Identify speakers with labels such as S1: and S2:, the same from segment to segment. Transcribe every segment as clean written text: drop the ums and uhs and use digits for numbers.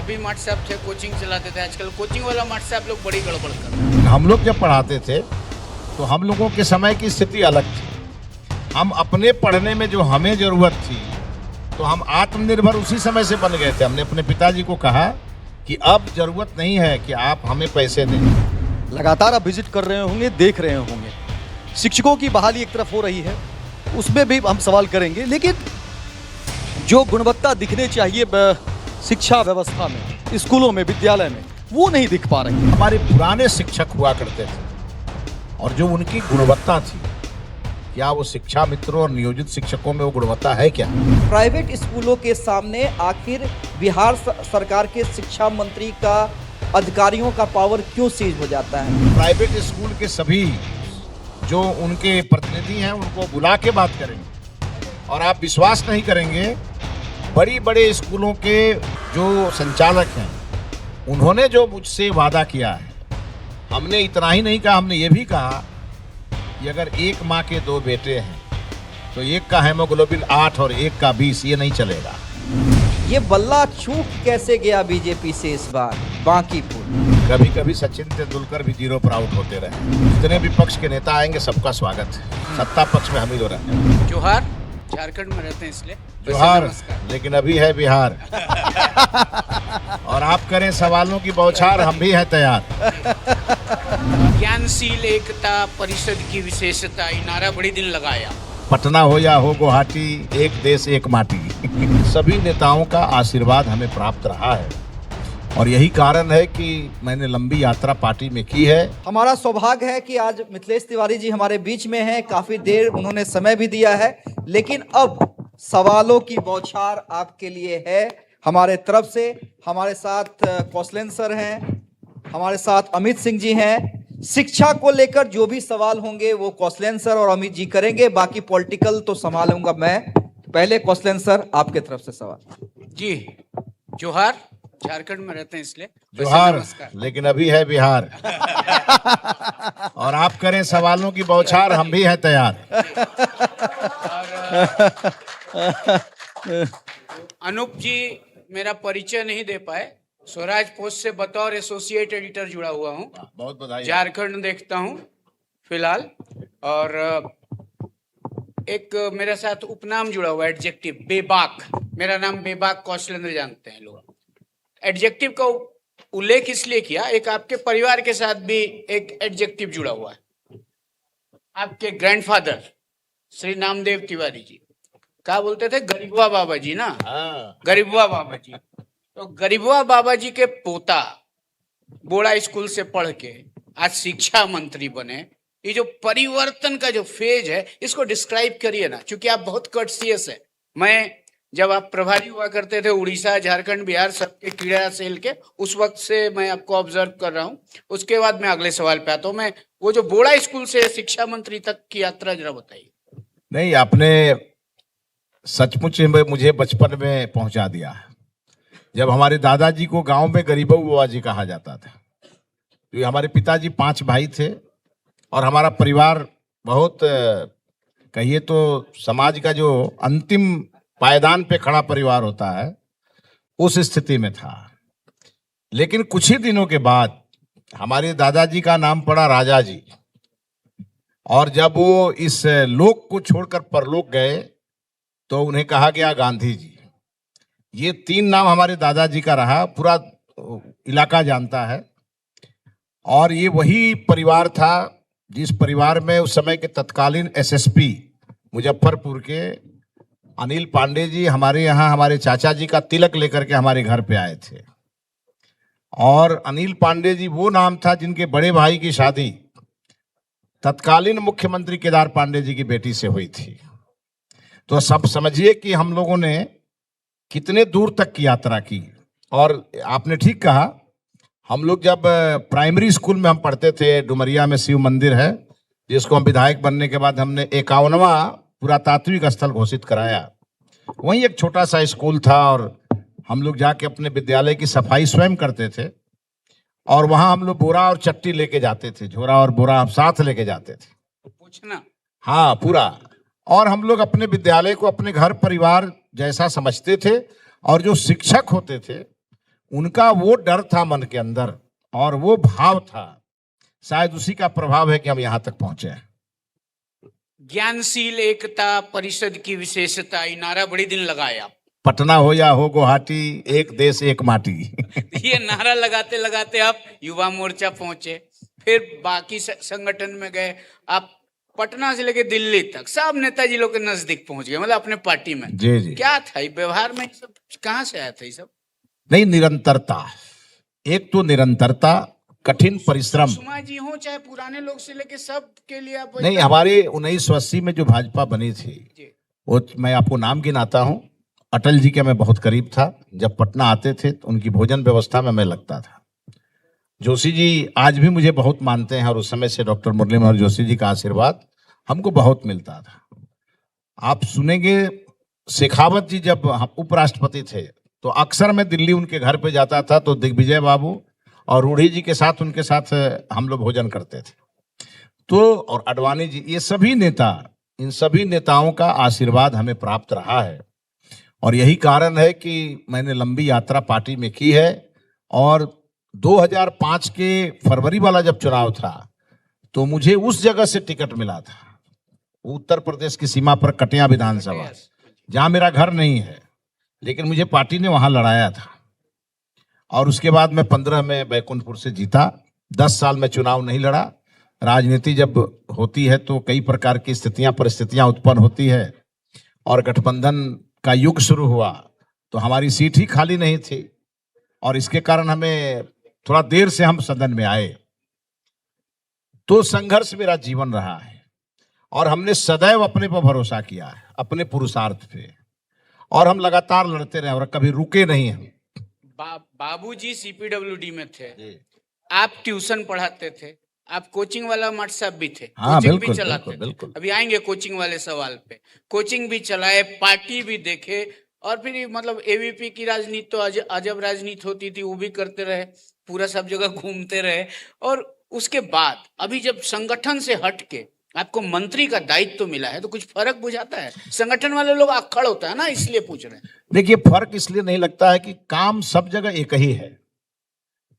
S1: भी मास्टर साहब थे, कोचिंग चलाते थे। आजकल कोचिंग वाला मास्टर साहब लोग बड़ी गड़बड़ कर रहे हैं।
S2: हम लोग जब पढ़ाते थे तो हम लोगों के समय की स्थिति अलग थी। हम अपने पढ़ने में जो हमें जरूरत थी तो हम आत्मनिर्भर उसी समय से बन गए थे। हमने अपने पिताजी को कहा कि अब जरूरत नहीं है कि आप हमें पैसे दें।
S3: लगातार आप विजिट कर रहे होंगे, देख रहे होंगे, शिक्षकों की बहाली एक तरफ हो रही है, उसमें भी हम सवाल करेंगे, लेकिन जो गुणवत्ता दिखने चाहिए शिक्षा व्यवस्था में, स्कूलों में, विद्यालय में, वो नहीं दिख पा रही।
S2: हमारे पुराने शिक्षक हुआ करते थे और जो उनकी गुणवत्ता थी, क्या वो शिक्षा मित्रों और नियोजित शिक्षकों में वो गुणवत्ता है क्या?
S4: प्राइवेट स्कूलों के सामने आखिर बिहार सरकार के शिक्षा मंत्री का अधिकारियों का पावर क्यों सीज हो जाता है?
S2: प्राइवेट स्कूल के सभी जो उनके प्रतिनिधि हैं उनको बुला के बात करेंगे और आप विश्वास नहीं करेंगे, बड़ी बड़े स्कूलों के जो संचालक हैं उन्होंने जो मुझसे वादा किया है, हमने इतना ही नहीं कहा, हमने ये भी कहा कि अगर एक माँ के 2 बेटे हैं तो एक का हेमोग्लोबिन 8 और एक का 20, ये नहीं चलेगा।
S4: ये बल्ला चूक कैसे गया बीजेपी से इस बार बांकीपुर?
S2: कभी कभी सचिन तेंदुलकर भी 0 पर आउट होते रहे। जितने भी पक्ष के नेता आएंगे सबका स्वागत है। सत्ता पक्ष में हम ही लोग रहते हैं।
S1: जोहार, झारखंड में रहते हैं इसलिए
S2: जोहार,
S1: नमस्कार।
S2: लेकिन अभी है बिहार। और आप करें सवालों की बौछार, हम भी हैं तैयार।
S1: ज्ञानशील एकता परिषद की विशेषता, ये नारा बड़ी दिन लगाया।
S2: पटना हो या हो गुवाहाटी, एक देश एक माटी। सभी नेताओं का आशीर्वाद हमें प्राप्त रहा है और यही कारण है कि मैंने लंबी यात्रा पार्टी में की है।
S4: हमारा सौभाग्य है कि आज मिथिलेश तिवारी जी हमारे बीच में हैं। काफी देर उन्होंने समय भी दिया है, लेकिन अब सवालों की बौछार आपके लिए है हमारे तरफ से। हमारे साथ कौशलेंद्र सर हैं, हमारे साथ अमित सिंह जी हैं। शिक्षा को लेकर जो भी सवाल होंगे वो कौशलेंद्र सर और अमित जी करेंगे, बाकी पॉलिटिकल तो संभालूंगा मैं। पहले कौशलेंद्र सर, आपके तरफ से सवाल।
S1: जी जोहार, झारखंड में रहते हैं इसलिए
S2: जोहार,
S1: नमस्कार।
S2: लेकिन अभी है बिहार। और आप करें सवालों की बौछार, हम भी हैं तैयार।
S1: अनूप जी मेरा परिचय नहीं दे पाए। स्वराज पोस्ट से बतौर एसोसिएट एडिटर जुड़ा हुआ हूँ।
S2: बहुत बधाई।
S1: झारखंड देखता हूँ फिलहाल, और एक मेरे साथ उपनाम जुड़ा हुआ है, एडजेक्टिव बेबाक। मेरा नाम बेबाक कौशलेंद्र जानते हैं लोग। एडजेक्टिव का उल्लेख इसलिए किया, एक आपके परिवार के साथ भी एक एडजेक्टिव जुड़ा हुआ है। आपके ग्रैंडफादर श्री नामदेव तिवारी जी क्या बोलते थे? गरीबुआ बाबा जी ना। गरीबुआ बाबा जी, तो गरीबुआ बाबा जी के पोता बोड़ा स्कूल से पढ़ के आज शिक्षा मंत्री बने। ये जो परिवर्तन का जो फेज है, इसको डिस्क्राइब करिए ना, क्योंकि आप बहुत कर्टसियस है। मैं जब आप प्रभारी हुआ करते थे उड़ीसा, झारखंड, बिहार सबके क्रीड़ा सेल के, उस वक्त से मैं आपको ऑब्जर्व कर रहा हूँ। उसके बाद मैं अगले सवाल पे आता हूँ। मैं वो जो बोड़ा स्कूल से शिक्षा मंत्री तक की यात्रा जरा बताइए।
S2: नहीं, आपने सचमुच में मुझे बचपन में पहुंचा दिया। जब हमारे दादाजी को गांव में गरीबऊ बाबा जी कहा जाता था, तो हमारे पिताजी 5 भाई थे और हमारा परिवार बहुत, कहिए तो समाज का जो अंतिम पायदान पे खड़ा परिवार होता है, उस स्थिति में था। लेकिन कुछ ही दिनों के बाद हमारे दादाजी का नाम पड़ा राजा जी, और जब वो इस लोक को छोड़कर परलोक गए तो उन्हें कहा गया गांधी जी। ये 3 नाम हमारे दादाजी का रहा, पूरा इलाका जानता है। और ये वही परिवार था जिस परिवार में उस समय के तत्कालीन एसएसपी मुजफ्फरपुर के अनिल पांडे जी हमारे यहाँ हमारे चाचा जी का तिलक लेकर के हमारे घर पे आए थे। और अनिल पांडे जी वो नाम था जिनके बड़े भाई की शादी तत्कालीन मुख्यमंत्री केदार पांडे जी की बेटी से हुई थी। तो सब समझिए कि हम लोगों ने कितने दूर तक की यात्रा की। और आपने ठीक कहा, हम लोग जब प्राइमरी स्कूल में हम पढ़ते थे, डुमरिया में शिव मंदिर है, जिसको हम विधायक बनने के बाद हमने 51वां पुरातात्विक स्थल घोषित कराया। वहीं एक छोटा सा स्कूल था और हम लोग जाके अपने विद्यालय की सफाई स्वयं करते थे। और वहां हम लोग बोरा और चट्टी लेके जाते थे, झोरा और बोरा हम साथ लेके जाते थे।
S1: पूछना,
S2: हाँ, पूरा। और हम लोग अपने विद्यालय को अपने घर परिवार जैसा समझते थे। और जो शिक्षक होते थे उनका वो डर था मन के अंदर और वो भाव था, शायद उसी का प्रभाव है कि हम यहाँ तक पहुंचे हैं।
S1: ज्ञानशील एकता परिषद की विशेषता, ये नारा बड़ी दिन लगाया।
S2: पटना हो या हो गुवाहाटी, एक देश एक माटी।
S1: ये नारा लगाते लगाते आप युवा मोर्चा पहुंचे, फिर बाकी संगठन में गए, आप पटना से लेके दिल्ली तक सब नेताजी लोग के नजदीक पहुंच गए, मतलब अपने पार्टी में।
S2: जी जी।
S1: क्या था ये व्यवहार में, सब कहाँ से आया था ये सब?
S2: नहीं, निरंतरता। एक तो निरंतरता, कठिन परिश्रम।
S1: सुषमा जी हो चाहे पुराने लोग से लेके सब के लिए आप
S2: नहीं, हमारे 1980 में जो भाजपा बनी थी,
S1: जी।
S2: वो मैं आपको नाम गिनाता हूँ। अटल जी के मैं बहुत करीब था, जब पटना आते थे तो उनकी भोजन व्यवस्था में मैं लगता था। जोशी जी आज भी मुझे बहुत मानते हैं और उस समय से डॉक्टर मुरली मनोहर जोशी जी का आशीर्वाद हमको बहुत मिलता था। आप सुनेंगे, शेखावत जी जब उपराष्ट्रपति थे तो अक्सर मैं दिल्ली उनके घर पे जाता था, तो दिग्विजय बाबू और रूढ़ी जी के साथ, उनके साथ हम लोग भोजन करते थे। तो और अडवाणी जी, ये सभी नेता, इन सभी नेताओं का आशीर्वाद हमें प्राप्त रहा है और यही कारण है कि मैंने लंबी यात्रा पार्टी में की है। और 2005 के फरवरी वाला जब चुनाव था तो मुझे उस जगह से टिकट मिला था, उत्तर प्रदेश की सीमा पर कटिया विधानसभा, जहां मेरा घर नहीं है, लेकिन मुझे पार्टी ने वहां लड़ाया था। और उसके बाद मैं 15 में बैकुंठपुर से जीता। 10 साल में चुनाव नहीं लड़ा। राजनीति जब होती है तो कई प्रकार की स्थितियां, परिस्थितियां उत्पन्न होती है और गठबंधन का युग शुरू हुआ तो हमारी सीट ही खाली नहीं थी और इसके कारण हमें थोड़ा देर से हम सदन में आए। तो संघर्ष मेरा जीवन रहा है और हमने सदैव अपने पर भरोसा किया है, अपने पुरुषार्थ पे, और हम लगातार लड़ते रहे और कभी रुके नहीं हम।
S1: बाबूजी सीपीडब्ल्यूडी में थे, आप ट्यूशन पढ़ाते थे, आप कोचिंग वाला मठ साहब भी थे,
S2: हाँ,
S1: कोचिंग
S2: बिल्कुल,
S1: भी चलाते
S2: बिल्कुल, बिल्कुल।
S1: थे। अभी आएंगे कोचिंग वाले सवाल पे। कोचिंग भी चलाए, पार्टी भी देखे, और फिर मतलब एबीपी की राजनीति तो अजब राजनीति होती थी, वो भी करते रहे, पूरा सब जगह घूमते रहे। और उसके बाद अभी जब संगठन से हट के आपको मंत्री का दायित्व तो मिला है, तो कुछ फर्क बुझाता है? संगठन वाले लोग अक्खड़ होता है ना, इसलिए पूछ रहे हैं।
S2: देखिए, फर्क इसलिए नहीं लगता है कि काम सब जगह एक ही है।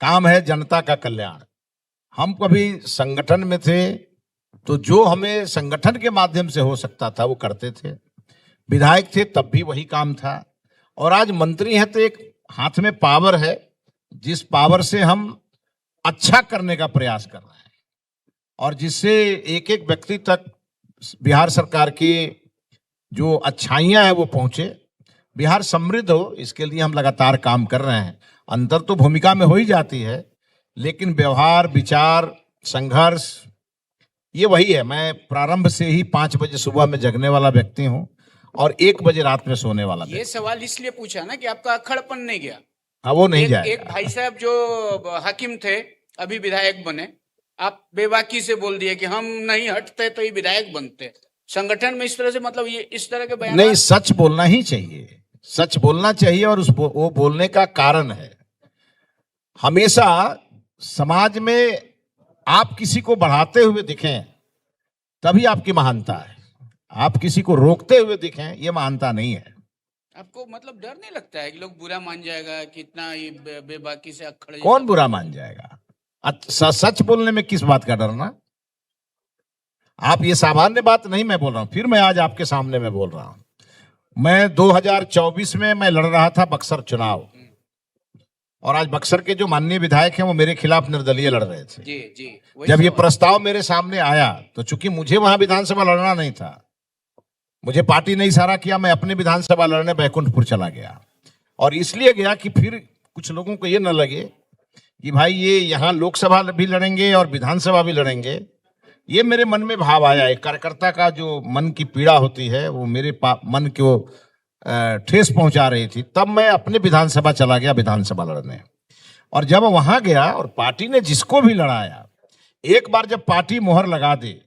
S2: काम है जनता का कल्याण। हम कभी संगठन में थे तो जो हमें संगठन के माध्यम से हो सकता था वो करते थे। विधायक थे तब भी वही काम था, और आज मंत्री हैं तो एक हाथ में पावर है, जिस पावर से हम अच्छा करने का प्रयास कर रहे हैं और जिससे एक एक व्यक्ति तक बिहार सरकार की जो अच्छाइयां हैं वो पहुंचे, बिहार समृद्ध हो, इसके लिए हम लगातार काम कर रहे हैं। अंतर तो भूमिका में हो ही जाती है, लेकिन व्यवहार, विचार, संघर्ष ये वही है। मैं प्रारंभ से ही 5 बजे सुबह में जगने वाला व्यक्ति हूँ और 1 बजे रात में सोने वाला
S1: ये सवाल इसलिए पूछा ना कि आपका अक्खड़पन नहीं गया।
S2: हाँ, वो नहीं जाए।
S1: एक भाई साहब जो हाकिम थे, अभी विधायक बने, आप बेबाकी से बोल दिए कि हम नहीं हटते तो ये विधायक बनते। संगठन में इस तरह से, मतलब ये इस तरह के बयान
S2: नहीं, सच बोलना ही चाहिए, सच बोलना चाहिए। और वो बोलने का कारण है, हमेशा समाज में आप किसी को बढ़ाते हुए दिखें तभी आपकी महानता है। आप किसी को रोकते हुए दिखें, ये महानता नहीं है।
S1: आपको मतलब डर नहीं लगता है कि लोग बुरा मान जाएगा कि इतना ये बेबाकी से अक्खड़?
S2: कौन बुरा मान जाएगा? सच बोलने में किस बात का डरना? आप ये सामान्य बात नहीं मैं बोल रहा हूं, फिर मैं आज आपके सामने में बोल रहा हूं। मैं 2024 में मैं लड़ रहा था बक्सर चुनाव, और आज बक्सर के जो माननीय विधायक हैं वो मेरे खिलाफ निर्दलीय लड़ रहे थे।
S1: जी जी।
S2: जब ये प्रस्ताव मेरे सामने आया तो चूंकि मुझे वहां विधानसभा लड़ना नहीं था, मुझे पार्टी ने इशारा किया, मैं अपने विधानसभा लड़ने बैकुंठपुर चला गया। और इसलिए गया कि फिर कुछ लोगों को ये न लगे कि भाई ये यहाँ लोकसभा भी लड़ेंगे और विधानसभा भी लड़ेंगे। ये मेरे मन में भाव आया। एक कार्यकर्ता का जो मन की पीड़ा होती है वो मेरे मन को ठेस पहुंचा रही थी। तब मैं अपने विधानसभा चला गया, विधानसभा लड़ने। और जब वहां गया और पार्टी ने जिसको भी लड़ाया, एक बार जब पार्टी मोहर लगा दे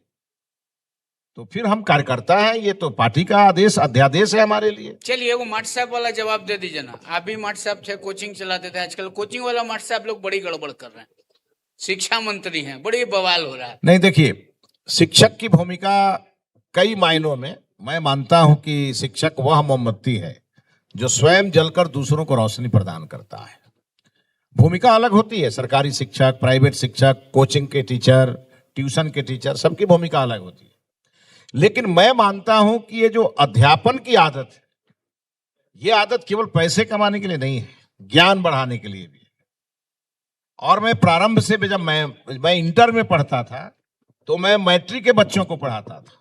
S2: तो फिर हम कार्यकर्ता हैं, ये तो पार्टी का आदेश, अध्यादेश है हमारे लिए।
S1: चलिए, वो मठ साहब वाला जवाब दे दीजिए ना। आप भी मठ साहब थे, कोचिंग चलाते थे, आजकल कोचिंग वाला मठ साहब लोग बड़ी गड़बड़ कर रहे हैं, शिक्षा मंत्री हैं, बड़ी बवाल हो रहा है।
S2: नहीं, देखिए, शिक्षक की भूमिका कई मायनों में मैं मानता हूं कि शिक्षक वह मोमबत्ती है जो स्वयं जलकर दूसरों को रोशनी प्रदान करता है। भूमिका अलग होती है। सरकारी शिक्षक, प्राइवेट शिक्षक, कोचिंग के टीचर, ट्यूशन के टीचर, सबकी भूमिका अलग होती है। लेकिन मैं मानता हूं कि ये जो अध्यापन की आदत है, ये आदत केवल पैसे कमाने के लिए नहीं है, ज्ञान बढ़ाने के लिए भी है। और मैं प्रारंभ से जब मैं इंटर में पढ़ता था तो मैं मैट्रिक के बच्चों को पढ़ाता था।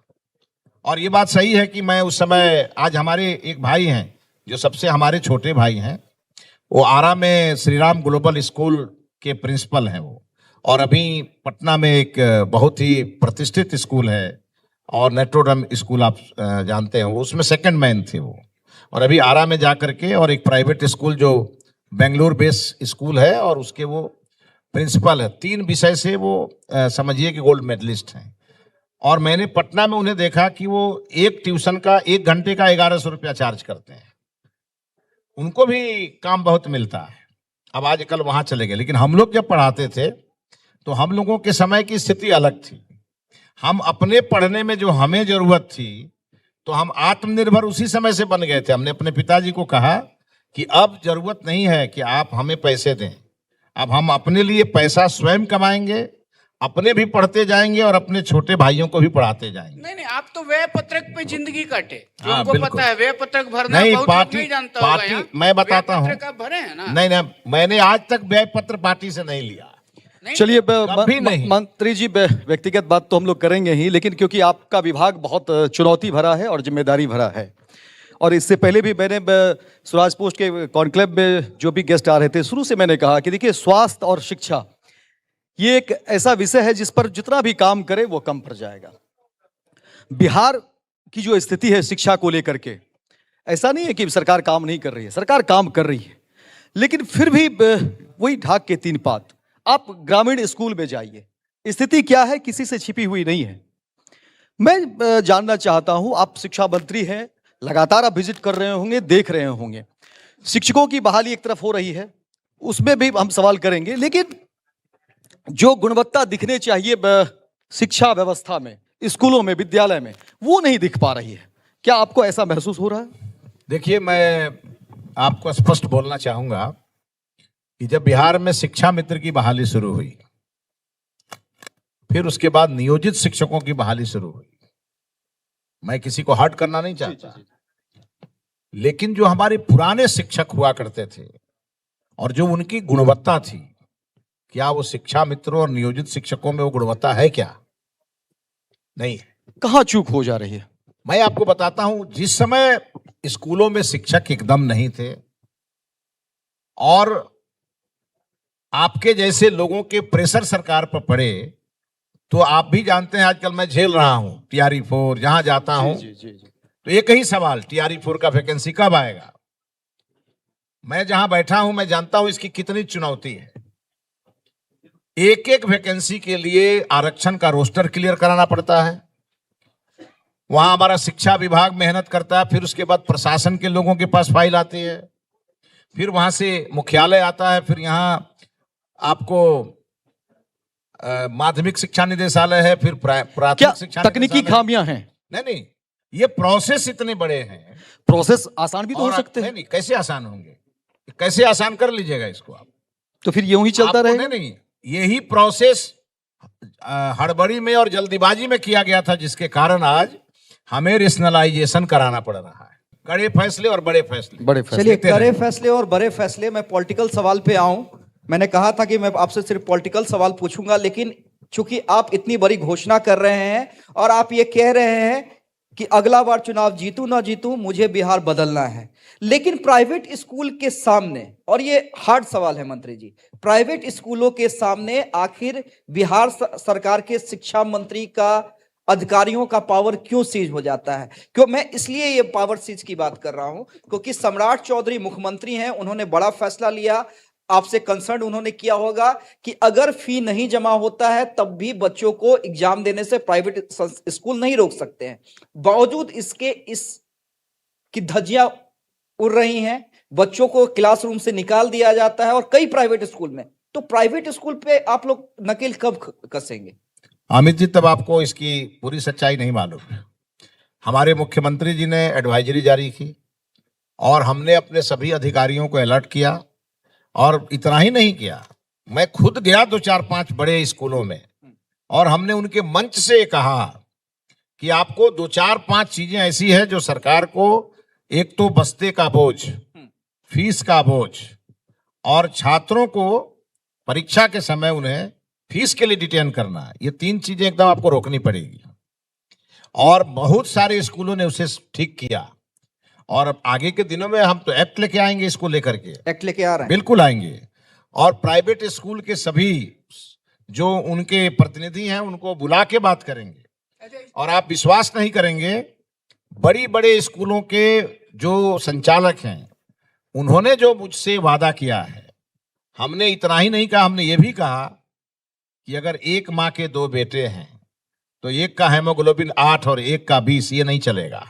S2: और ये बात सही है कि मैं उस समय, आज हमारे एक भाई हैं जो सबसे हमारे छोटे भाई हैं, वो आरा में श्री राम ग्लोबल स्कूल के प्रिंसिपल हैं वो, और अभी पटना में एक बहुत ही प्रतिष्ठित स्कूल है और नेट्रोडम स्कूल आप जानते हैं, वो उसमें सेकंड मैन थे वो। और अभी आरा में जा करके, और एक प्राइवेट स्कूल जो बेंगलुरु बेस स्कूल है, और उसके वो प्रिंसिपल है। 3 विषय से वो समझिए कि गोल्ड मेडलिस्ट हैं। और मैंने पटना में उन्हें देखा कि वो एक ट्यूशन का 1 घंटे का 1100 रुपया चार्ज करते हैं। उनको भी काम बहुत मिलता है। अब आजकल वहां चले गए, लेकिन हम लोग जब पढ़ाते थे तो हम लोगों के समय की स्थिति अलग थी। हम अपने पढ़ने में जो हमें जरूरत थी, तो हम आत्मनिर्भर उसी समय से बन गए थे। हमने अपने पिताजी को कहा कि अब जरूरत नहीं है कि आप हमें पैसे दें, अब हम अपने लिए पैसा स्वयं कमाएंगे, अपने भी पढ़ते जाएंगे और अपने छोटे भाइयों को भी पढ़ाते जाएंगे।
S1: नहीं, आप तो व्यय पत्रक पे जिंदगी काटे, जो
S2: हाँ,
S1: हमको
S2: बिल्कुल।
S1: पता है व्यय पत्रक भरना
S2: नहीं,
S1: बहुत लोग नहीं जानता होगा यहाँ।
S2: मैं बताता हूँ।
S1: व्यय पत्रक आप भरे हैं ना?
S2: नहीं, मैंने आज तक व्यय पत्र पार्टी से नहीं लिया।
S1: नहीं,
S3: चलिए
S2: कभी नहीं।
S3: मंत्री जी, व्यक्तिगत बात तो हम लोग करेंगे ही, लेकिन क्योंकि आपका विभाग बहुत चुनौती भरा है और जिम्मेदारी भरा है, और इससे पहले भी मैंने स्वराज पोस्ट के कॉन्क्लेव में जो भी गेस्ट आ रहे थे, शुरू से मैंने कहा कि देखिए, स्वास्थ्य और शिक्षा ये एक ऐसा विषय है जिस पर जितना भी काम करे वो कम पड़ जाएगा। बिहार की जो स्थिति है शिक्षा को लेकर के, ऐसा नहीं है कि सरकार काम नहीं कर रही है, सरकार काम कर रही है, लेकिन फिर भी वही ढाक के 3 पात। आप ग्रामीण स्कूल में जाइए, स्थिति क्या है किसी से छिपी हुई नहीं है। मैं जानना चाहता हूं, आप शिक्षा मंत्री हैं, लगातार आप विजिट कर रहे होंगे, देख रहे होंगे, शिक्षकों की बहाली एक तरफ हो रही है, उसमें भी हम सवाल करेंगे, लेकिन जो गुणवत्ता दिखने चाहिए शिक्षा व्यवस्था में, स्कूलों में, विद्यालय में, वो नहीं दिख पा रही है। क्या आपको ऐसा महसूस हो रहा है?
S2: देखिए, मैं आपको स्पष्ट बोलना चाहूंगा कि जब बिहार में शिक्षा मित्र की बहाली शुरू हुई, फिर उसके बाद नियोजित शिक्षकों की बहाली शुरू हुई, मैं किसी को हर्ट करना नहीं चाहता, लेकिन जो हमारे पुराने शिक्षक हुआ करते थे और जो उनकी गुणवत्ता थी, क्या वो शिक्षा मित्रों और नियोजित शिक्षकों में वो गुणवत्ता है? क्या नहीं है।
S3: कहां चूक हो जा रही है?
S2: मैं आपको बताता हूं, जिस समय स्कूलों में शिक्षक एकदम नहीं थे और आपके जैसे लोगों के प्रेशर सरकार पर पड़े, तो आप भी जानते हैं आजकल मैं झेल रहा हूं TRE 4, जहां जाता हूं तो एक ही सवाल, TRE 4 का वैकेंसी कब आएगा? मैं जहां बैठा हूं मैं जानता हूं इसकी कितनी चुनौती है। एक एक वैकेंसी के लिए आरक्षण का रोस्टर क्लियर कराना पड़ता है, वहां हमारा शिक्षा विभाग मेहनत करता है, फिर उसके बाद प्रशासन के लोगों के पास फाइल आती है, फिर वहां से मुख्यालय आता है, फिर यहाँ आपको माध्यमिक शिक्षा निदेशालय है, फिर
S3: क्या
S2: प्राथमिक शिक्षा
S3: तकनीकी खामियां हैं?
S2: नहीं, ये प्रोसेस इतने बड़े हैं।
S3: प्रोसेस आसान भी तो हो सकते हैं।
S2: नहीं, कैसे आसान होंगे? कैसे आसान कर लीजिएगा इसको आप?
S3: तो फिर यूं ही चलता रहेगा?
S2: नहीं, यही प्रोसेस हड़बड़ी में और जल्दीबाजी में किया गया था, जिसके कारण आज हमें रेशनलाइजेशन कराना पड़ रहा है। कड़े फैसले और बड़े फैसले।
S4: चलिए, कड़े फैसले और बड़े फैसले। मैं पॉलिटिकल सवाल पे आऊं। मैंने कहा था कि मैं आपसे सिर्फ पॉलिटिकल सवाल पूछूंगा, लेकिन चूंकि आप इतनी बड़ी घोषणा कर रहे हैं और आप ये कह रहे हैं कि अगला बार चुनाव जीतूं ना जीतूं, मुझे बिहार बदलना है, लेकिन प्राइवेट स्कूल के सामने, और ये हार्ड सवाल है मंत्री जी, प्राइवेट स्कूलों के सामने आखिर बिहार सरकार के शिक्षा मंत्री का, अधिकारियों का पावर क्यों सीज हो जाता है? क्यों मैं इसलिए ये पावर सीज की बात कर रहा हूं क्योंकि सम्राट चौधरी मुख्यमंत्री हैं, उन्होंने बड़ा फैसला लिया, आपसे कंसर्न उन्होंने किया होगा कि अगर फी नहीं जमा होता है तब भी बच्चों को एग्जाम देने से प्राइवेट स्कूल नहीं रोक सकते हैं। बावजूद इसके इस की धज्जियां उड़ रही हैं, बच्चों को क्लासरूम से निकाल दिया जाता है और कई प्राइवेट स्कूल में। तो प्राइवेट स्कूल पे आप लोग नकेल कब कसेंगे?
S2: अमित जी, तब आपको इसकी पूरी सच्चाई नहीं मालूम है। हमारे मुख्यमंत्री जी ने एडवाइजरी जारी की और हमने अपने सभी अधिकारियों को अलर्ट किया और इतना ही नहीं किया, मैं खुद गया 2-4-5 बड़े स्कूलों में और हमने उनके मंच से कहा कि आपको 2-4-5 चीजें ऐसी है जो सरकार को, एक तो बस्ते का बोझ, फीस का बोझ, और छात्रों को परीक्षा के समय उन्हें फीस के लिए डिटेन करना, ये 3 चीजें एकदम आपको रोकनी पड़ेगी। और बहुत सारे स्कूलों ने उसे ठीक किया और अब आगे के दिनों में हम तो एक्ट लेके आएंगे, इसको लेकर के
S4: एक्ट लेके आ रहे हैं।
S2: बिल्कुल आएंगे। और प्राइवेट स्कूल के सभी जो उनके प्रतिनिधि हैं उनको बुला के बात करेंगे। और आप विश्वास नहीं करेंगे, बड़ी बड़े स्कूलों के जो संचालक हैं उन्होंने जो मुझसे वादा किया है, हमने इतना ही नहीं कहा, हमने ये भी कहा कि अगर एक माँ के 2 बेटे हैं तो एक का हेमोग्लोबिन 8 और एक का 20, ये नहीं चलेगा।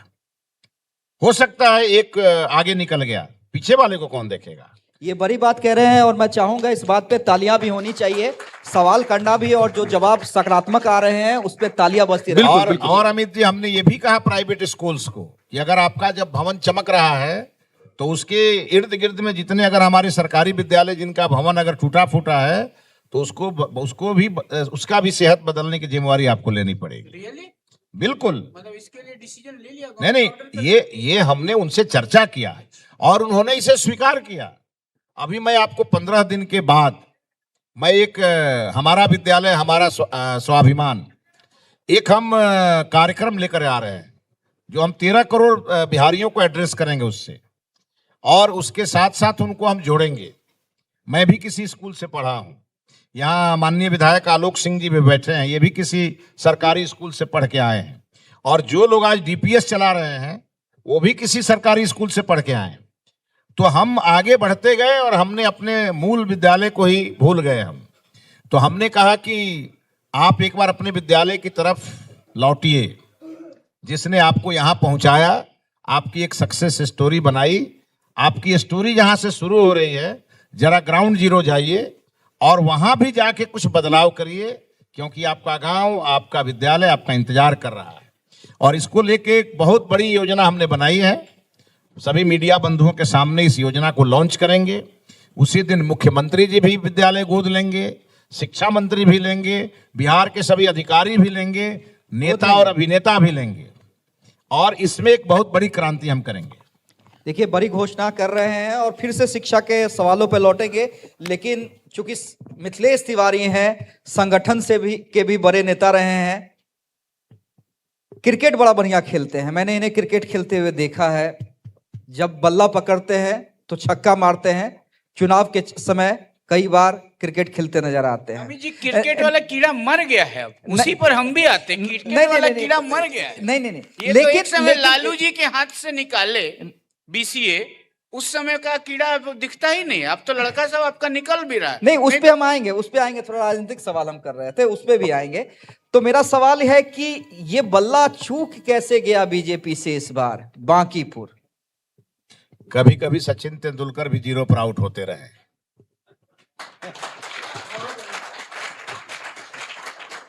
S2: हो सकता है एक आगे निकल गया, पीछे वाले को कौन देखेगा।
S4: ये बड़ी बात कह रहे हैं और मैं चाहूंगा इस बात पे तालियां भी होनी चाहिए, सवाल करना भी, और जो जवाब सकारात्मक आ रहे हैं उस पे तालियां बजती रहे।
S2: और अमित जी, हमने ये भी कहा प्राइवेट स्कूल्स को कि अगर आपका जब भवन चमक रहा है तो उसके इर्द गिर्द में जितने अगर हमारे सरकारी विद्यालय जिनका भवन अगर टूटा फूटा है तो उसको भी उसका भी सेहत बदलने की जिम्मेवारी आपको लेनी पड़ेगी।
S1: रियली?
S2: बिल्कुल।
S1: मतलब इसके लिए डिसीजन ले लिया?
S2: नहीं, ये हमने उनसे चर्चा किया और उन्होंने इसे स्वीकार किया। अभी मैं आपको 15 दिन के बाद मैं एक हमारा विद्यालय, हमारा स्वाभिमान, एक हम कार्यक्रम लेकर आ रहे हैं जो हम 13 करोड़ बिहारियों को एड्रेस करेंगे उससे, और उसके साथ साथ उनको हम जोड़ेंगे। मैं भी किसी स्कूल से पढ़ा हूँ, यहाँ माननीय विधायक आलोक सिंह जी भी बैठे हैं, ये भी किसी सरकारी स्कूल से पढ़ के आए हैं, और जो लोग आज डीपीएस चला रहे हैं वो भी किसी सरकारी स्कूल से पढ़ के आए हैं। तो हम आगे बढ़ते गए और हमने अपने मूल विद्यालय को ही भूल गए हम। तो हमने कहा कि आप एक बार अपने विद्यालय की तरफ लौटिए, जिसने आपको यहाँ पहुँचाया, आपकी एक सक्सेस स्टोरी बनाई, आपकी स्टोरी जहाँ से शुरू हो रही है, जरा ग्राउंड जीरो जाइए और वहाँ भी जाके कुछ बदलाव करिए, क्योंकि आपका गांव, आपका विद्यालय आपका इंतजार कर रहा है। और इसको लेके एक बहुत बड़ी योजना हमने बनाई है, सभी मीडिया बंधुओं के सामने इस योजना को लॉन्च करेंगे। उसी दिन मुख्यमंत्री जी भी विद्यालय गोद लेंगे, शिक्षा मंत्री भी लेंगे, बिहार के सभी अधिकारी भी लेंगे, नेता और अभिनेता भी लेंगे, और इसमें एक बहुत बड़ी क्रांति हम करेंगे।
S4: देखिए, बड़ी घोषणा कर रहे हैं और फिर से शिक्षा के सवालों पे लौटेंगे, लेकिन चूंकि मिथिलेश तिवारी हैं, संगठन से भी बड़े नेता रहे हैं, क्रिकेट बड़ा बढ़िया खेलते हैं। मैंने इन्हें क्रिकेट खेलते हुए देखा है। जब बल्ला पकड़ते हैं तो छक्का मारते हैं। चुनाव के समय कई बार क्रिकेट खेलते नजर आते हैं।
S1: अमित जी, क्रिकेट वाला कीड़ा मर गया है, अब उसी पर हम भी आते हैं। क्रिकेट वाला कीड़ा मर गया है।
S4: नहीं,
S1: ये तो एक समय लालू जी के हाथ से निकाले बीसीए, उस समय का कीड़ा अब दिखता ही नहीं। अब तो लड़का सब आपका निकल भी रहा है।
S4: नहीं, उस पे हम आएंगे, उस पे आएंगे। थोड़ा राजनीतिक सवाल हम कर रहे थे, उस पे भी आएंगे। तो मेरा सवाल है कि ये बल्ला चूक कैसे गया बीजेपी से इस बार बांकीपुर?
S2: कभी कभी सचिन तेंदुलकर भी 0 पर आउट होते रहे।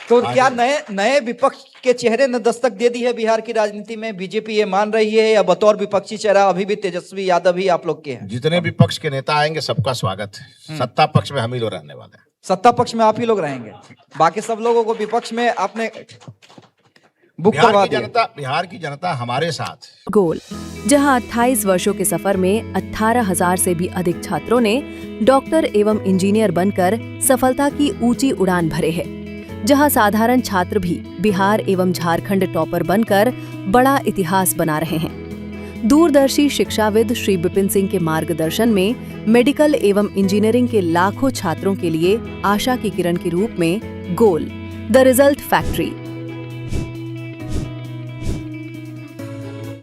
S4: तो क्या नए विपक्ष के चेहरे ने दस्तक दे दी है बिहार की राजनीति में? बीजेपी ये मान रही है, या बतौर विपक्षी चेहरा अभी भी तेजस्वी यादव ही आप लोग के हैं?
S2: जितने विपक्ष के नेता आएंगे सबका स्वागत है। सत्ता पक्ष में हम ही लोग रहने वाले हैं।
S4: सत्ता पक्ष में आप ही लोग रहेंगे, बाकी सब लोगों को विपक्ष में आपने बुक करवा दिया।
S2: बिहार की जनता हमारे साथ।
S5: गोल, जहां 28 वर्षों के सफर में 18,000 से भी अधिक छात्रों ने डॉक्टर एवं इंजीनियर बनकर सफलता की ऊंची उड़ान भरे है, जहां साधारण छात्र भी बिहार एवं झारखंड टॉपर बनकर बड़ा इतिहास बना रहे हैं। दूरदर्शी शिक्षाविद श्री विपिन सिंह के मार्गदर्शन में मेडिकल एवं इंजीनियरिंग के लाखों छात्रों के लिए आशा की किरण के रूप में गोल, द रिजल्ट फैक्ट्री,